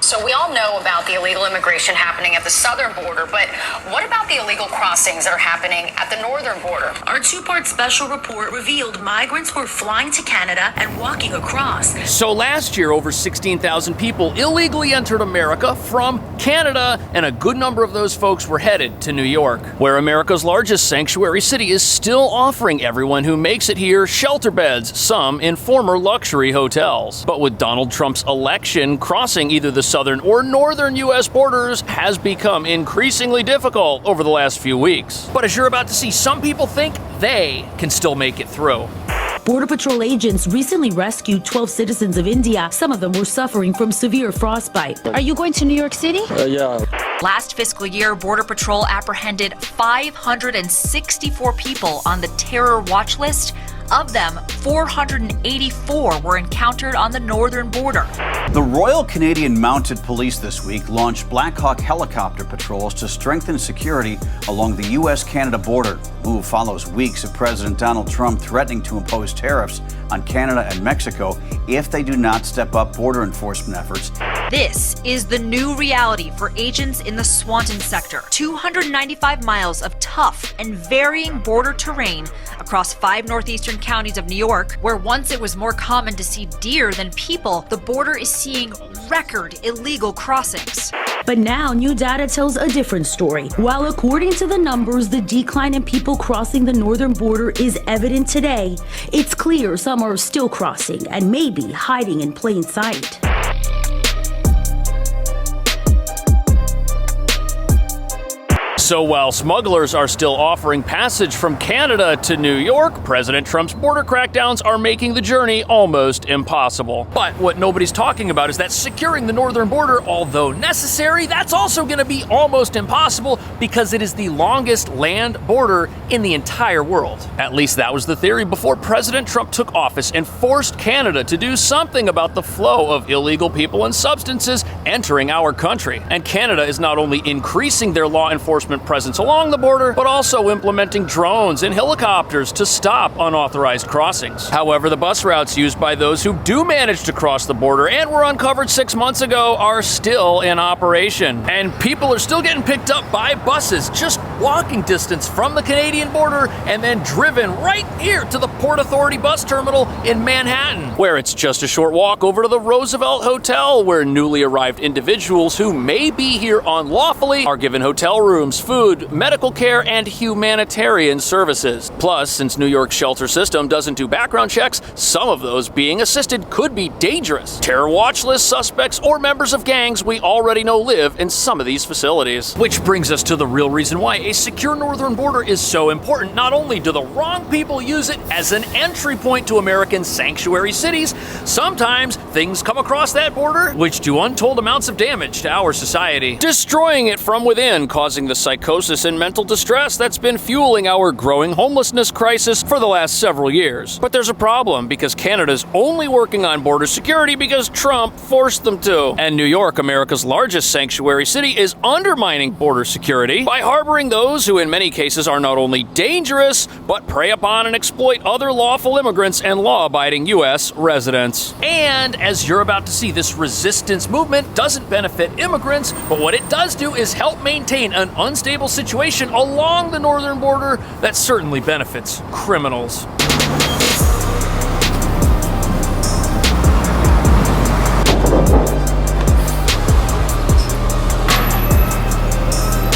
So we all know about the illegal immigration happening at the southern border, but what about the illegal crossings that are happening at the northern border? Our two-part special report revealed migrants were flying to Canada and walking across. So last year, over 16,000 people illegally entered America from Canada, and a good number of those folks were headed to New York, where America's largest sanctuary city is still offering everyone who makes it here shelter beds, some in former luxury hotels. But with Donald Trump's election, crossing either the southern or northern U.S. borders has become increasingly difficult over the last few weeks. But as you're about to see, some people think they can still make it through. Border Patrol agents recently rescued 12 citizens of India. Some of them were suffering from severe frostbite. Are you going to New York City? Yeah. Last fiscal year, Border Patrol apprehended 564 people on the terror watch list. Of them, 484 were encountered on the northern border. The Royal Canadian Mounted Police this week launched Black Hawk helicopter patrols to strengthen security along the U.S.-Canada border. The move follows weeks of President Donald Trump threatening to impose tariffs on Canada and Mexico if they do not step up border enforcement efforts. This is the new reality for agents in the Swanton sector. 295 miles of tough and varying border terrain across 5 northeastern counties of New York, where once it was more common to see deer than people, the border is seeing record illegal crossings. But now new data tells a different story. While according to the numbers, the decline in people crossing the northern border is evident today, it's clear some are still crossing and maybe hiding in plain sight. So while smugglers are still offering passage from Canada to New York, President Trump's border crackdowns are making the journey almost impossible. But what nobody's talking about is that securing the northern border, although necessary, that's also going to be almost impossible because it is the longest land border in the entire world. At least that was the theory before President Trump took office and forced Canada to do something about the flow of illegal people and substances entering our country. And Canada is not only increasing their law enforcement presence along the border, but also implementing drones and helicopters to stop unauthorized crossings. However, the bus routes used by those who do manage to cross the border and were uncovered 6 months ago are still in operation. And people are still getting picked up by buses just walking distance from the Canadian border and then driven right here to the Port Authority bus terminal in Manhattan, where it's just a short walk over to the Roosevelt Hotel, where newly arrived individuals who may be here unlawfully are given hotel rooms, food, medical care, and humanitarian services. Plus, since New York's shelter system doesn't do background checks, some of those being assisted could be dangerous. Terror watch list suspects or members of gangs we already know live in some of these facilities. Which brings us to the real reason why a secure northern border is so important. Not only do the wrong people use it as an entry point to American sanctuary cities, sometimes things come across that border which do untold amounts of damage to our society, destroying it from within, causing the psychosis and mental distress that's been fueling our growing homelessness crisis for the last several years. But there's a problem, because Canada's only working on border security because Trump forced them to. And New York, America's largest sanctuary city, is undermining border security by harboring those who in many cases are not only dangerous, but prey upon and exploit other lawful immigrants and law-abiding U.S. residents. And as you're about to see, this resistance movement doesn't benefit immigrants, but what it does do is help maintain an unstable situation along the northern border that certainly benefits criminals.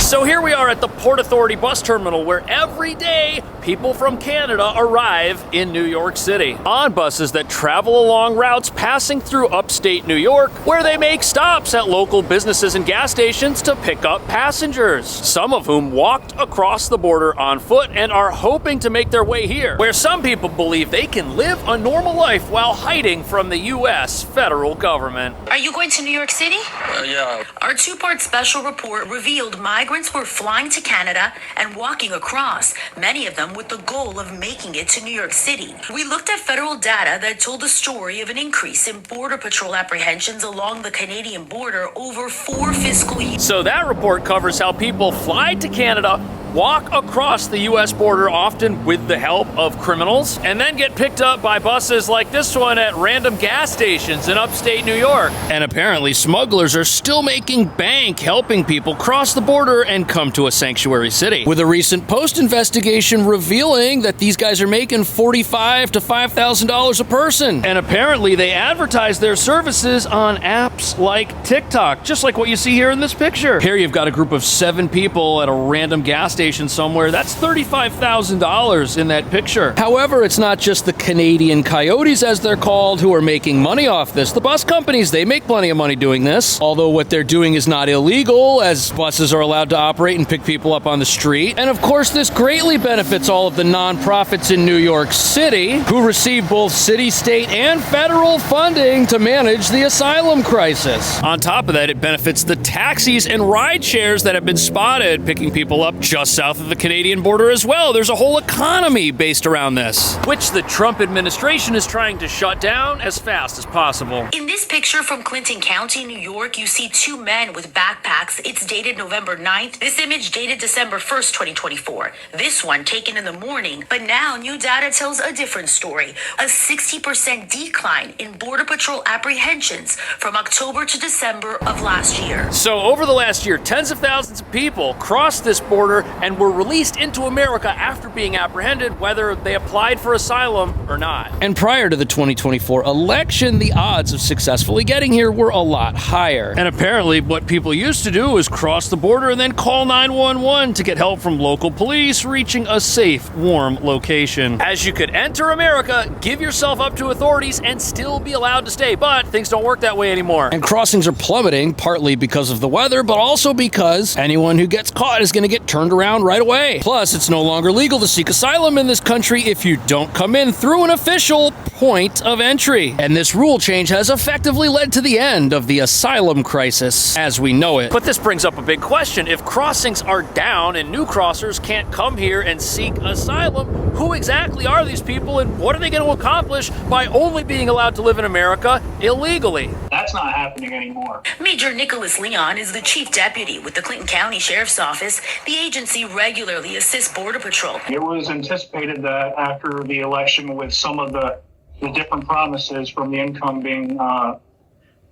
So here we are at the Port Authority bus terminal, where every day people from Canada arrive in New York City on buses that travel along routes passing through upstate New York, where they make stops at local businesses and gas stations to pick up passengers, some of whom walked across the border on foot and are hoping to make their way here, where some people believe they can live a normal life while hiding from the U.S. federal government. Are you going to New York City? Yeah. Our two-part special report revealed migrants were flying to Canada and walking across, many of them with the goal of making it to New York City. We looked at federal data that told the story of an increase in Border Patrol apprehensions along the Canadian border over 4 fiscal years. So that report covers how people fly to Canada, walk across the U.S. border, often with the help of criminals, and then get picked up by buses like this one at random gas stations in upstate New York. And apparently smugglers are still making bank helping people cross the border and come to a sanctuary city, with a recent Post investigation revealing that these guys are making $45,000 to $5,000 a person. And apparently they advertise their services on apps like TikTok, just like what you see here in this picture. Here you've got a group of 7 people at a random gas station somewhere. That's $35,000 in that picture. However, it's not just the Canadian coyotes, as they're called, who are making money off this. The bus companies, they make plenty of money doing this, although what they're doing is not illegal, as buses are allowed to operate and pick people up on the street. And of course, this greatly benefits all of the nonprofits in New York City, who receive both city, state, and federal funding to manage the asylum crisis. On top of that, it benefits the taxis and ride shares that have been spotted picking people up just south of the Canadian border as well. There's a whole economy based around this, which the Trump administration is trying to shut down as fast as possible. In this picture from Clinton County, New York, you see 2 men with backpacks. It's dated November 9th. This image dated December 1st, 2024. This one taken in the morning. But now new data tells a different story. A 60% decline in Border Patrol apprehensions from October to December of last year. So over the last year, tens of thousands of people crossed this border and were released into America after being apprehended, whether they applied for asylum or not. And prior to the 2024 election, the odds of successfully getting here were a lot higher. And apparently what people used to do was cross the border and then call 911 to get help from local police reaching a safe, warm location. As you could enter America, give yourself up to authorities, and still be allowed to stay. But things don't work that way anymore. And crossings are plummeting, partly because of the weather, but also because anyone who gets caught is going to get turned around right away. Plus, it's no longer legal to seek asylum in this country if you don't come in through an official point of entry. And this rule change has effectively led to the end of the asylum crisis as we know it. But this brings up a big question. If crossings are down and new crossers can't come here and seek asylum, who exactly are these people and what are they going to accomplish by only being allowed to live in America illegally? That's not happening anymore. Major Nicholas Leon is the chief deputy with the Clinton County Sheriff's Office. The agency regularly assists Border Patrol. It was anticipated that after the election, with some of the different promises from the incoming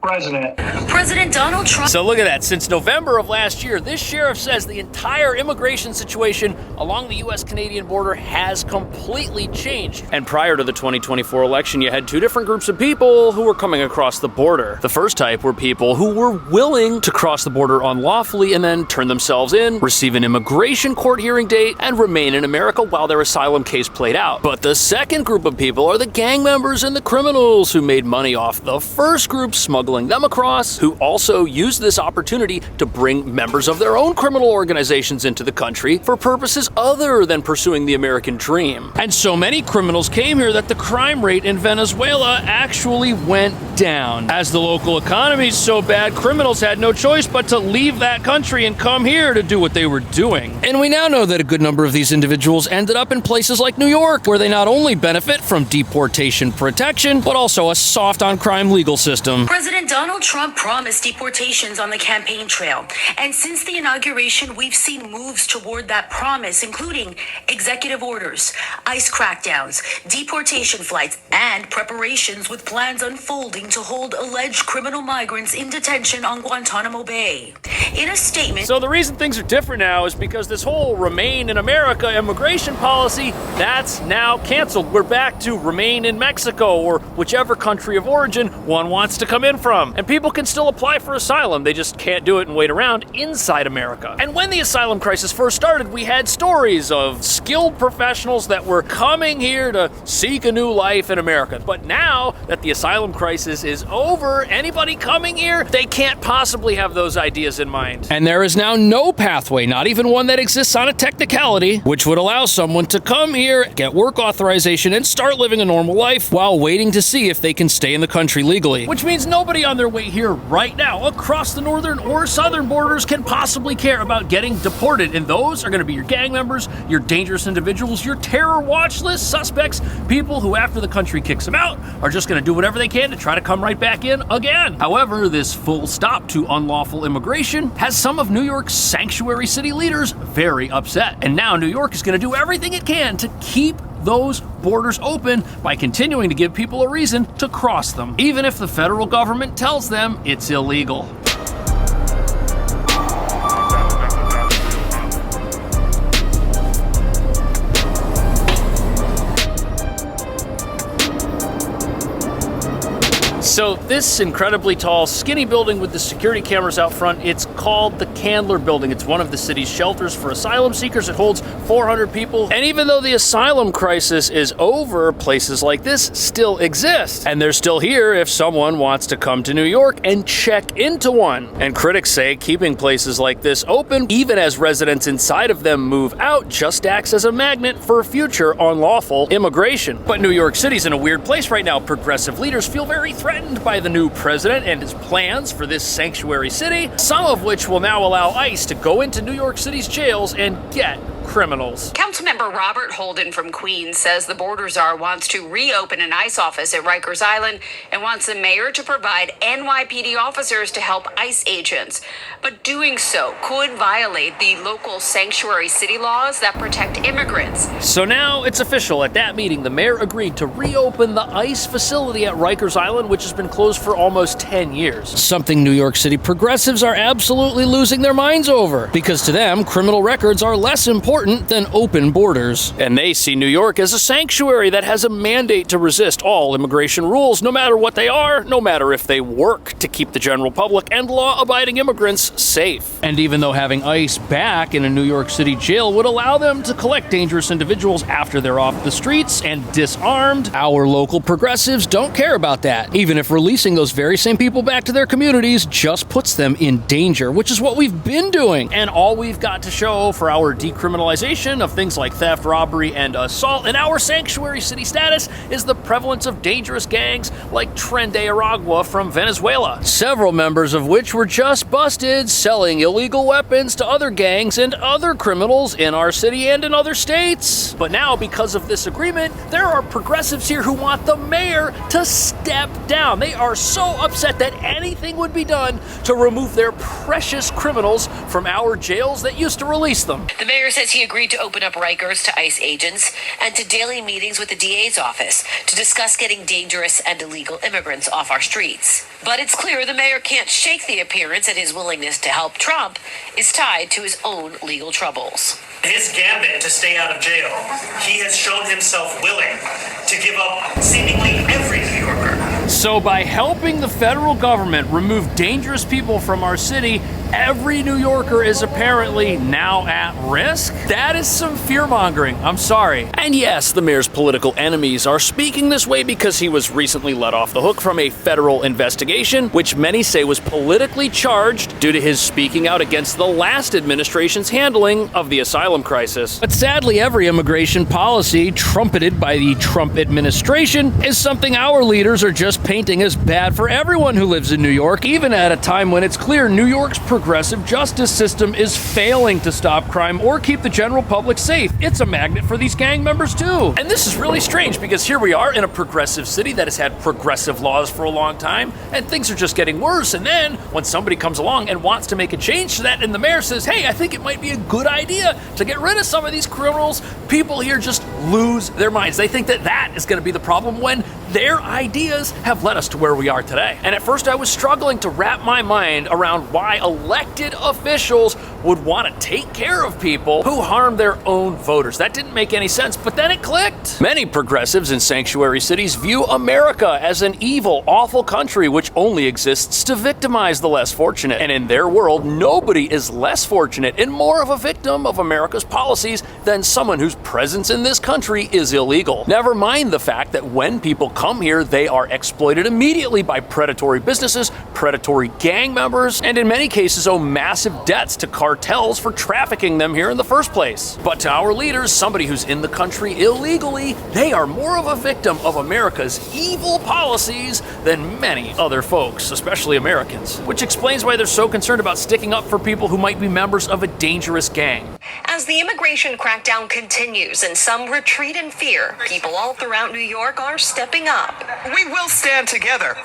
president. President Donald Trump. So look at that. Since November of last year, this sheriff says the entire immigration situation along the U.S.-Canadian border has completely changed. And prior to the 2024 election, you had 2 different groups of people who were coming across the border. The first type were people who were willing to cross the border unlawfully and then turn themselves in, receive an immigration court hearing date, and remain in America while their asylum case played out. But the second group of people are the gang members and the criminals who made money off the first group smuggling them across, who also used this opportunity to bring members of their own criminal organizations into the country for purposes other than pursuing the American dream. And so many criminals came here that the crime rate in Venezuela actually went down. As the local economy's so bad, criminals had no choice but to leave that country and come here to do what they were doing. And we now know that a good number of these individuals ended up in places like New York, where they not only benefit from deportation protection, but also a soft on crime legal system. President Donald Trump promised deportations on the campaign trail. And since the inauguration, we've seen moves toward that promise, including executive orders, ICE crackdowns, deportation flights, and preparations with plans unfolding to hold alleged criminal migrants in detention on Guantanamo Bay. In a statement... So the reason things are different now is because this whole Remain in America immigration policy, that's now canceled. We're back to remain in Mexico or whichever country of origin one wants to come in from. And people can still apply for asylum, they just can't do it and wait around inside America. And when the asylum crisis first started, we had stories of skilled professionals that were coming here to seek a new life in America. But now that the asylum crisis is over, anybody coming here, they can't possibly have those ideas in mind. And there is now no pathway, not even one that exists on a technicality, which would allow someone to come here, get work authorization, and start living a normal life while waiting to see if they can stay in the country legally. Which means nobody anybody on their way here right now across the northern or southern borders can possibly care about getting deported. And those are going to be your gang members, your dangerous individuals, your terror watch list suspects, people who after the country kicks them out are just going to do whatever they can to try to come right back in again. However, this full stop to unlawful immigration has some of New York's sanctuary city leaders very upset. And now New York is going to do everything it can to keep those borders open by continuing to give people a reason to cross them, even if the federal government tells them it's illegal. So this incredibly tall, skinny building with the security cameras out front, it's called the Candler Building. It's one of the city's shelters for asylum seekers. It holds 400 people. And even though the asylum crisis is over, places like this still exist. And they're still here if someone wants to come to New York and check into one. And critics say keeping places like this open, even as residents inside of them move out, just acts as a magnet for future unlawful immigration. But New York City's in a weird place right now. Progressive leaders feel very threatened by the new president and his plans for this sanctuary city, some of which will now allow ICE to go into New York City's jails and get criminals. Councilmember Robert Holden from Queens says the border czar wants to reopen an ICE office at Rikers Island and wants the mayor to provide NYPD officers to help ICE agents. But doing so could violate the local sanctuary city laws that protect immigrants. So now it's official. At that meeting, the mayor agreed to reopen the ICE facility at Rikers Island, which has been closed for almost 10 years. Something New York City progressives are absolutely losing their minds over, because to them, criminal records are less important than open borders. And they see New York as a sanctuary that has a mandate to resist all immigration rules, no matter what they are, no matter if they work to keep the general public and law-abiding immigrants safe. And even though having ICE back in a New York City jail would allow them to collect dangerous individuals after they're off the streets and disarmed, our local progressives don't care about that, even if releasing those very same people back to their communities just puts them in danger, which is what we've been doing. And all we've got to show for our decriminalization of things like theft, robbery, and assault in our sanctuary city status is the prevalence of dangerous gangs like Tren de Aragua from Venezuela, several members of which were just busted selling illegal weapons to other gangs and other criminals in our city and in other states. But now, because of this agreement, there are progressives here who want the mayor to step down. They are so upset that anything would be done to remove their precious criminals from our jails that used to release them. The mayor says he agreed to open up Rikers to ICE agents and to daily meetings with the DA's office to discuss getting dangerous and illegal immigrants off our streets. But it's clear the mayor can't shake the appearance that his willingness to help Trump is tied to his own legal troubles. His gambit to stay out of jail, he has shown himself willing to give up seemingly every New Yorker. So by helping the federal government remove dangerous people from our city, every New Yorker is apparently now at risk? That is some fear-mongering, I'm sorry. And yes, the mayor's political enemies are speaking this way because he was recently let off the hook from a federal investigation, which many say was politically charged due to his speaking out against the last administration's handling of the asylum crisis. But sadly, every immigration policy trumpeted by the Trump administration is something our leaders are just painting as bad for everyone who lives in New York, even at a time when it's clear New York's progressive justice system is failing to stop crime or keep the general public safe. It's a magnet for these gang members too. And this is really strange because here we are in a progressive city that has had progressive laws for a long time, and things are just getting worse. And then when somebody comes along and wants to make a change to that, and the mayor says, hey, I think it might be a good idea to get rid of some of these criminals, people here just lose their minds. They think that that is going to be the problem when their ideas have led us to where we are today. And at first I was struggling to wrap my mind around why elected officials would want to take care of people who harm their own voters. That didn't make any sense, but then it clicked. Many progressives in sanctuary cities view America as an evil, awful country which only exists to victimize the less fortunate. And in their world, nobody is less fortunate and more of a victim of America's policies than someone whose presence in this country is illegal. Never mind the fact that when people come here, they are exploited immediately by predatory businesses, predatory gang members, and in many cases owe massive debts to cartels cartels for trafficking them here in the first place. But to our leaders, somebody who's in the country illegally, they are more of a victim of America's evil policies than many other folks, especially Americans, which explains why they're so concerned about sticking up for people who might be members of a dangerous gang. As the immigration crackdown continues and some retreat in fear, people all throughout New York are stepping up. We will stand together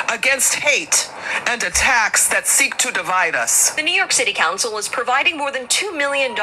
against hate and attacks that seek to divide us. The New York City Council is providing more than $2 million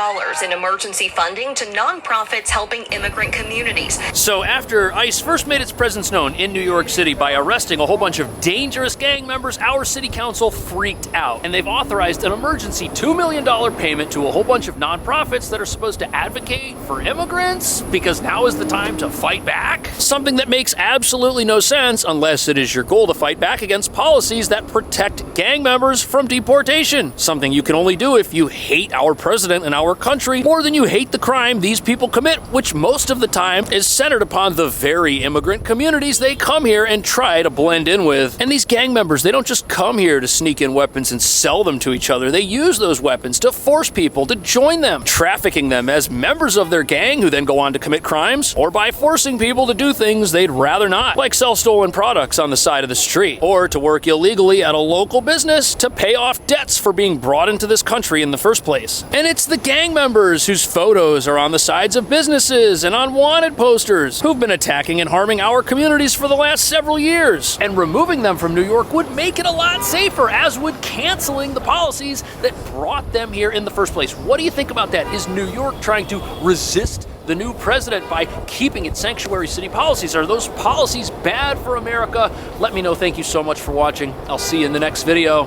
in emergency funding to nonprofits helping immigrant communities. So after ICE first made its presence known in New York City by arresting a whole bunch of dangerous gang members, our city council freaked out. And they've authorized an emergency $2 million payment to a whole bunch of nonprofits that are supposed to advocate for immigrants, because now is the time to fight back. Something that makes absolutely no sense unless it is your goal to fight back against policies that protect gang members from deportation. Something you can only do if you hate our president and our country more than you hate the crime these people commit, which most of the time is centered upon the very immigrant communities they come here and try to blend in with. And these gang members, they don't just come here to sneak in weapons and sell them to each other. They use those weapons to force people to join them, trafficking them as members of their gang who then go on to commit crimes, or by forcing people to do things they'd rather not, like sell stolen products on the side of the street, or to work illegally at a local business to pay off debts for being brought into this country in the first place. And it's the gang members whose photos are on the sides of businesses and on wanted posters who've been attacking and harming our communities for the last several years. And removing them from New York would make it a lot safer, as would canceling the policies that brought them here in the first place. What do you think about that? Is New York trying to resist the new president by keeping its sanctuary city policies? Are those policies bad for America? Let me know. Thank you so much for watching. I'll see you in the next video.